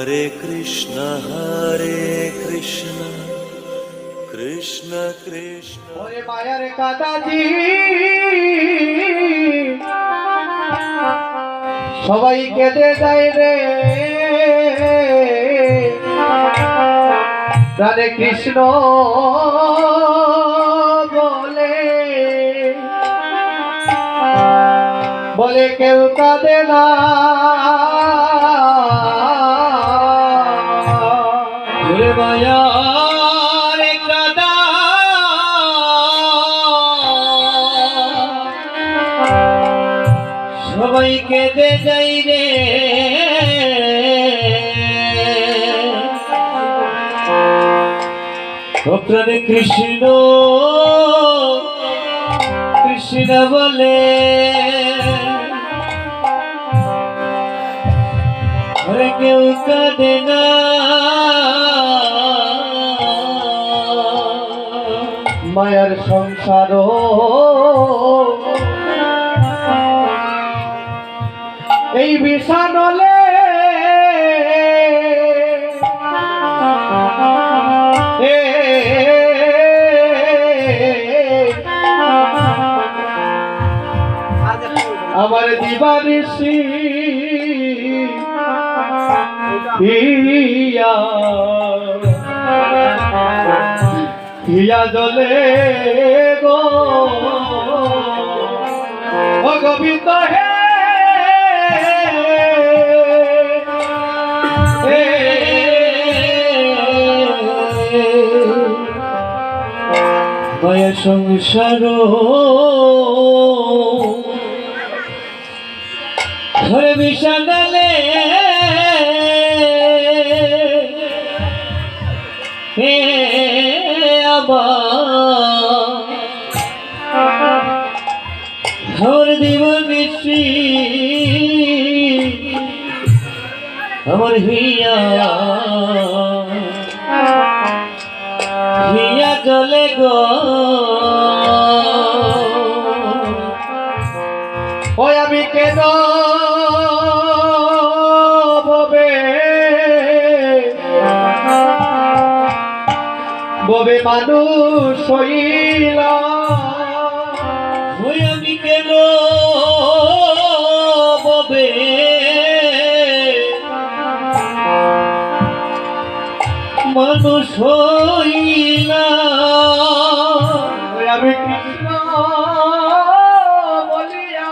हरे कृष्ण कृष्ण कृष्ण ওরে মায়ার কাদাজি সবাই কেঁদে যায় রে রাধে কৃষ্ণ বলে বলে কেউ কাঁদে না ওরে মায়া সবাই কেঁদে যাই রে প্রাণে কৃষ্ণ কৃষ্ণ বলে আরে কেউ কাঁদে না মায়ার সংসার এই বিষানলে আমার দিবানিশি হিয়া জলে গো গোবিন্দ হে মায়া সংসার ঘরে বিষাদালে হে আমার দিবানিশি আমার হিয়া হিয়া জলে গো ওই আমি কেন ববে মানুষ হইলা ওই আমি কেন ববে মানুষ হইলা আমি কৃষ্ণ বলিয়া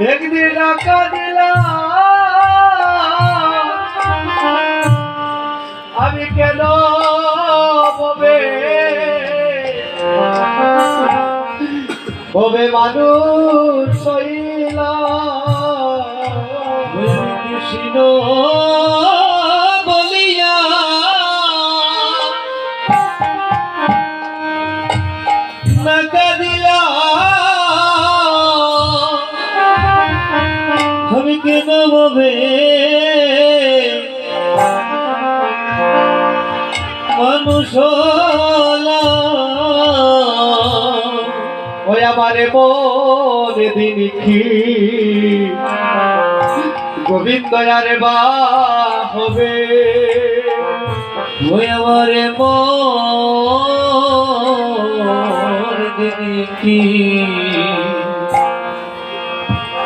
একদিন রাখা দিলাম আমি কেন ববে মানুষ হইলা কৃষ্ণ বলিয়া নাকা দিলা আমি কেন ববে মানুষ ওই আমারে মনে দিন কি গোবিন্দ আরে বা হবে ওই আমারে মনে দিন কি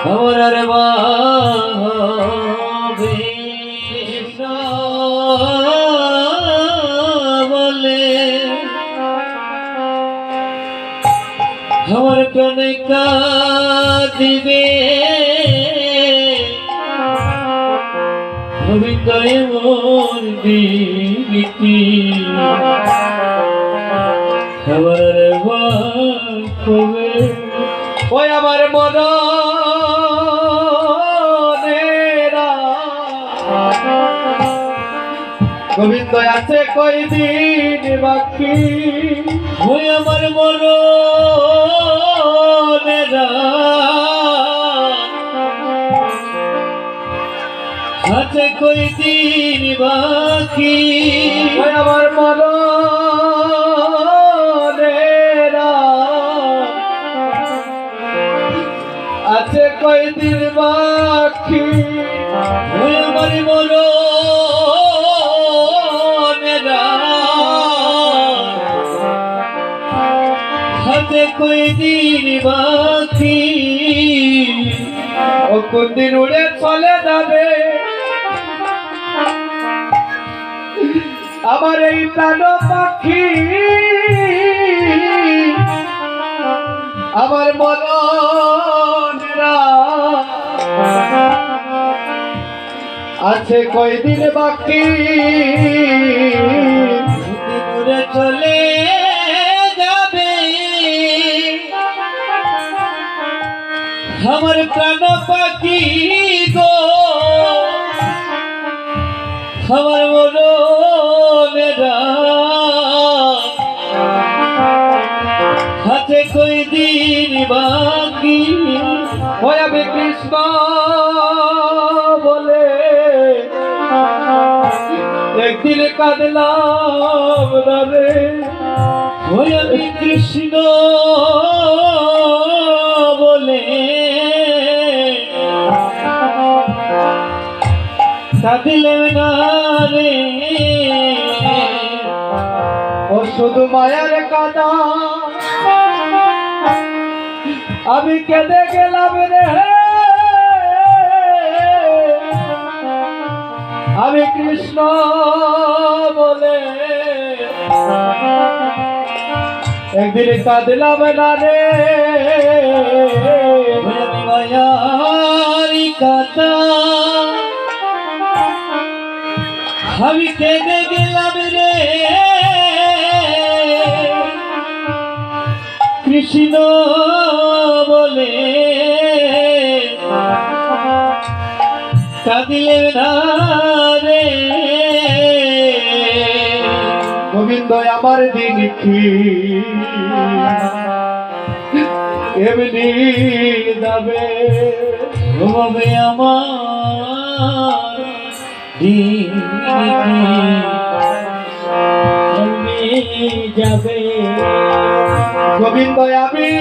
আমার আরে বা হবে আমার প্রাণে কাঁদিবে হৃদয়ে মন দিবি আমার হবে ওই আমার মন গোবিন্দ আছে কয়দিন বাকি ওই আমার মরণেরা আছে কয়দিন বাকি ওই আমার মরণেরা আছে কয়দিন বাকি কয়দিন বাকি, ও কোন দিন উড়ে চলে যাবে আমার এই প্রাণ পাখি, আমার মনরা আছে কয়দিন বাকি, দূরে চলে যাবে আমার প্রাণ পাখি গো, আমার মনরা আছে কয়দিন বাকি। ওই আমি কৃষ্ণ বলে একদিন কাঁদলাম রে, ওই আমি কৃষ্ণ বলে কাঁদিলেন না রে, ও শুধু মায়ার কাদা আমি কেঁদে গেলাম রে, আমি কৃষ্ণ বলে একদিন কাঁদলাম না রে, মায়ারি কাদা আমি কেঁদে গেলাম রে, কৃষ্ণ বলে কাঁদিলেন না রে। গোবিন্দ আমার দিন কি এমনি যাবে, হবে আমার দিন কি যাবে, গোবিন্দ আমি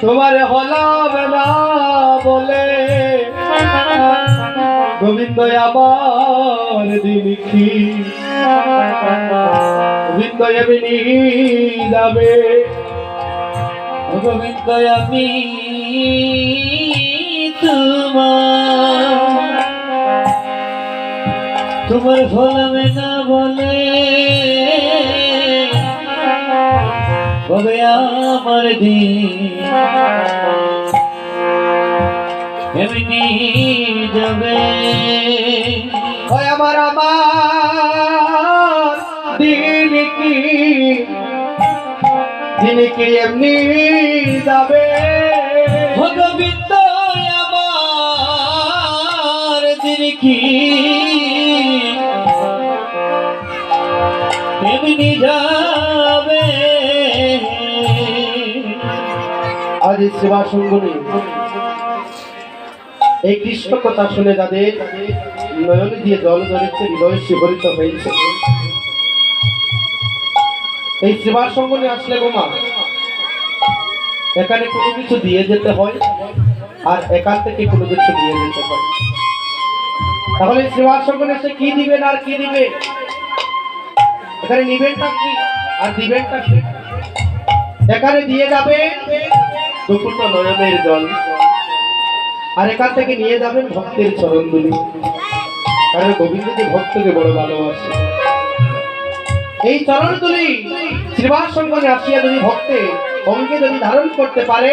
তোমার হলাম না বলে, গোবিন্দ আমার দিন কি গোবিন্দ এমনি যাবে, গোবিন্দ আমি তোমার হলাম না বলে, হবে আমার দিন এমনি যাবে, আমার দিন কি এমনি যাবে, গোবিন্দ আমার দিন কি এমনি যাবে। আজ সেবা সঙ্গনী এই কৃষ্ণ কথা শুনে যাদের নয়ন দিয়ে জল ধরেছে, হৃদয় শিহরিত হয়েছে, এই সেবা সঙ্গনী আসলে গোমা এখানে কোনো কিছু দিয়ে যেতে হয় আর এখান থেকে কোনো কিছু দিয়ে যেতে হয়, তাহলে সেবা সঙ্গনী এসে কি দিবেন আর কি দিবে, এখানে নিবেনটা কি আর দিবেনটা কি, এখানে দিয়ে যাবে দুপুরটা নয়নের জল, আর এখান থেকে নিয়ে যাবেন ভক্তের চরণ দুলি, কারণ গোবিন্দ যে ভক্তকে বড় ভালোবাসে, এই চরণ দুলি শ্রীবাস সঙ্গনে আসিয়া যদি ভক্তে অঙ্গে যদি ধারণ করতে পারে,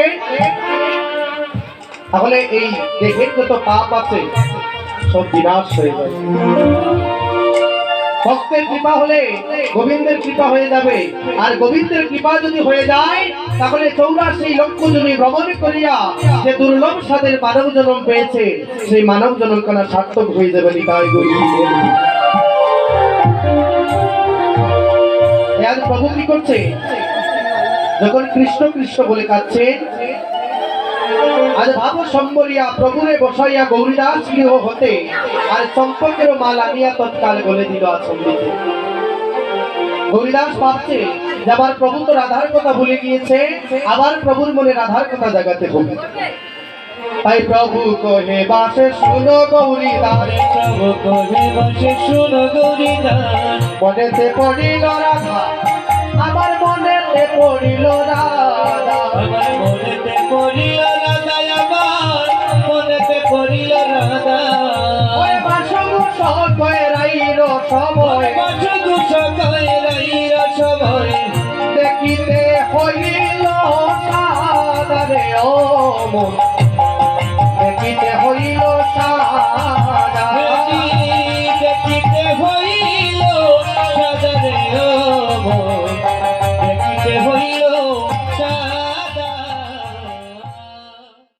তাহলে এই দেহের যত পাপ আছে সব বিনাশ হয়ে যাবে। ভক্তের কৃপা হলে গোবিন্দের কৃপা হয়ে যাবে, আর গোবিন্দের কৃপা যদি হয়ে যায় তাহলে 84 লক্ষ জমি ভ্রমণ করিয়া যে দুর্লভ স্বাদের মানব জন্ম পেয়েছে সেই মানব জন্ম কানা সার্থক হয়ে যাবে। নিতাই গৌর। আজ প্রভু কি করছে, যখন কৃষ্ণ কৃষ্ণ বলে কাঁদছে, আজ ভাব সম্বরিয়া প্রভুরে বসাইয়া গৌরীদাস গৃহ হতে আর চম্পকের মাল আনিয়া তৎকাল বলে দিল আচম্বিতে। গৌরীদাস ভাবছে যে আবার প্রভু তো রাধার কথা ভুলে গিয়েছে, আবার প্রভুর মনে রাধার কথা জাগাতে হবে। তাই প্রভু কহে বাসে শুনো গৌরী দান, প্রভু কহে বসে শুনো গৌরী গান। মনেতে পড়িল রাধা, আমার মনেতে পড়িল রাধা, আমার মনেতে পড়িল রাধা, আমার মনেতে পড়িল রাধা। ওই বাসগো সবাই রাইল সময়, বাসগো সবাই রাইল সময়, দেখিতে হইল সাদা রে ও মন